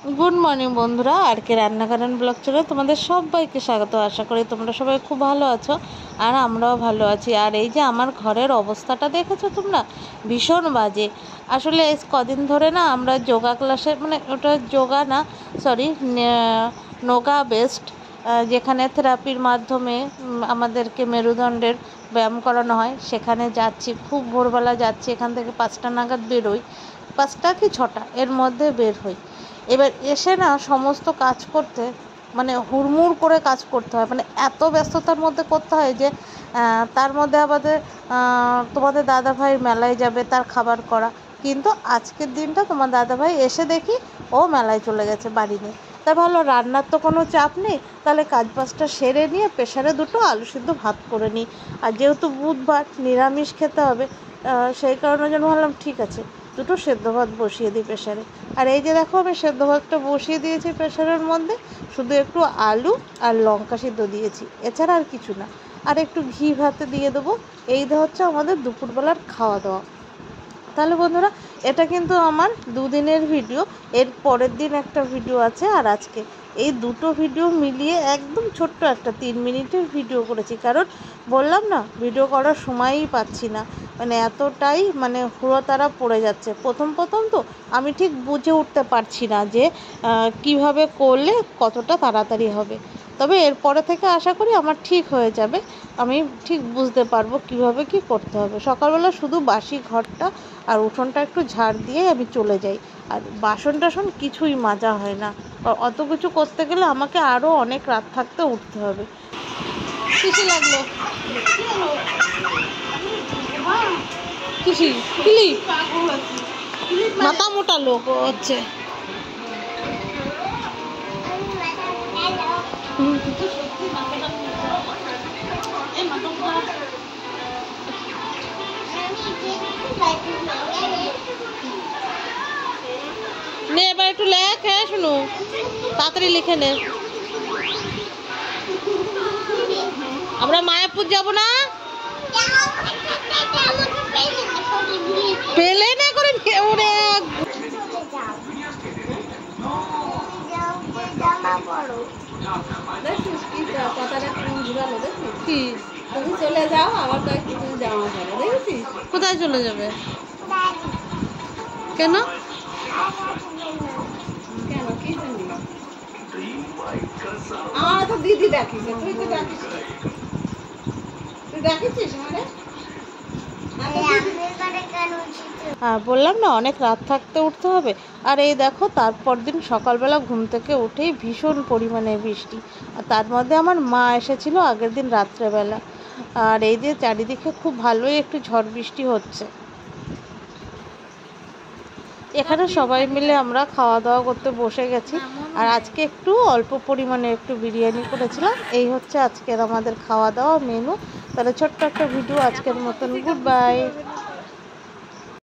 Good morning বন্ধুরা, আর কে রান্নাঘরের blog চ্যানেলে তোমাদের সবাইকে স্বাগত। আশা করি তোমরা সবাই খুব ভালো আছো, আর আমরাও ভালো আছি। আর এই যে আমার ঘরের অবস্থাটা দেখেছো তোমরা, ভীষণ বাজে। আসলে এই কদিন ধরে না আমরা যোগা ক্লাসে, মানে ওটা যোগা না, সরি, নোগা বেস্ট, যেখানে থেরাপির মাধ্যমে আমাদেরকে মেরুদণ্ডের ব্যায়াম করানো হয়, সেখানে যাচ্ছি। খুব ভোরবেলা যাচ্ছি, এখান থেকে 5টা নাগাদ বেরোই, 5টা কি 6টা এর মধ্যে বের হই। এবার এসে না সমস্ত কাজ করতে মানে হুড়মুড় করে কাজ করতে হয়, মানে এত ব্যস্ততার মধ্যে করতে হয় যে তার মধ্যে আমাদের তোমাদের দাদাভাই মেলায় যাবে, তার খাবার করা। কিন্তু আজকের দিনটা তোমার দাদাভাই এসে দেখি ও মেলায় চলে গেছে, বাড়ি নেই। তাই ভালো, রান্নার তো কোনো চাপ নেই, তাহলে কাজ বাজটা সেরে নিয়ে প্রেশারে দুটো আলু সিদ্ধ ভাত করে নিই। আর যেহেতু বুধবার নিরামিষ খেতে হবে, সেই কারণে জন্য ভাবলাম ঠিক আছে, দুটো সেদ্ধ ভাত বসিয়ে দিই প্রেশারে। আর এই যে দেখো, আমি সেদ্ধ ভাতটা বসিয়ে দিয়েছি প্রেশারের মধ্যে, শুধু একটু আলু আর লঙ্কা সিদ্ধ দিয়েছি, এছাড়া আর কিছু না। আর একটু ঘি ভাতে দিয়ে দেবো। এই হচ্ছে আমাদের দুপুরবেলার খাওয়া দাওয়া। তাহলে বন্ধুরা, এটা কিন্তু আমার দুদিনের ভিডিও, এর পরের দিন একটা ভিডিও আছে, আর আজকে এই দুটো ভিডিও মিলিয়ে একদম ছোট্ট একটা 3 মিনিটের ভিডিও করেছি। কারণ বললাম না, ভিডিও করার সময়ই পাচ্ছি না, মানে এতটাই মানে হুড়োতাড়া পড়ে যাচ্ছে। প্রথম তো আমি ঠিক বুঝে উঠতে পারছি না যে কিভাবে করলে কতটা তাড়াতাড়ি হবে। তবে এরপরে থেকে আশা করি আমার ঠিক হয়ে যাবে, আমি ঠিক বুঝতে পারবো কিভাবে কি করতে হবে। সকালবেলা শুধু বাসি ঘরটা আর উঠোনটা একটু ঝাড় দিয়ে আমি চলে যাই, আর বাসন টাসন কিছুই মাজা হয় না। অত কিছু করতে গেলে আমাকে আরও অনেক রাত থাকতে উঠতে হবে। কিসে লাগলো? কিসি ক্লিপ? মাথা মোটা লোক হচ্ছে। নে এবার একটু লেখ, হ্যাঁ শুনো, তাড়াতাড়ি লিখে নে। আমরা মায়াপুর যাব না? পেলে না করে ওরে কি তুমি চলে যাও, আবার কয়েকদিন জামা পড়ো, দেখেছিস? কোথায় চলে যাবে? কেন কেন কি জানি? আমার তো দিদি ডাকিস, তুই তো ডাকিস, তুই ডাকিছিস মানে? বললাম না, অনেক রাত থাকতে উঠতে হবে। আর এই দেখো, তারপর দিন সকালবেলা ঘুম থেকে উঠেই ভীষণ পরিমাণে বৃষ্টি, আর তার মধ্যে আমার মা এসেছিল আগের দিন রাত্রেবেলা। আর এই যে চারিদিকে খুব ভালোই একটু ঝড় বৃষ্টি হচ্ছে। এখানে সবাই মিলে আমরা খাওয়া দাওয়া করতে বসে গেছি, আর আজকে একটু অল্প পরিমাণে একটু বিরিয়ানি করেছিলাম। এই হচ্ছে আজকের আমাদের খাওয়া দাওয়া মেনু। তাহলে ছোট্ট একটা ভিডিও আজকের মতন, গুড বাই।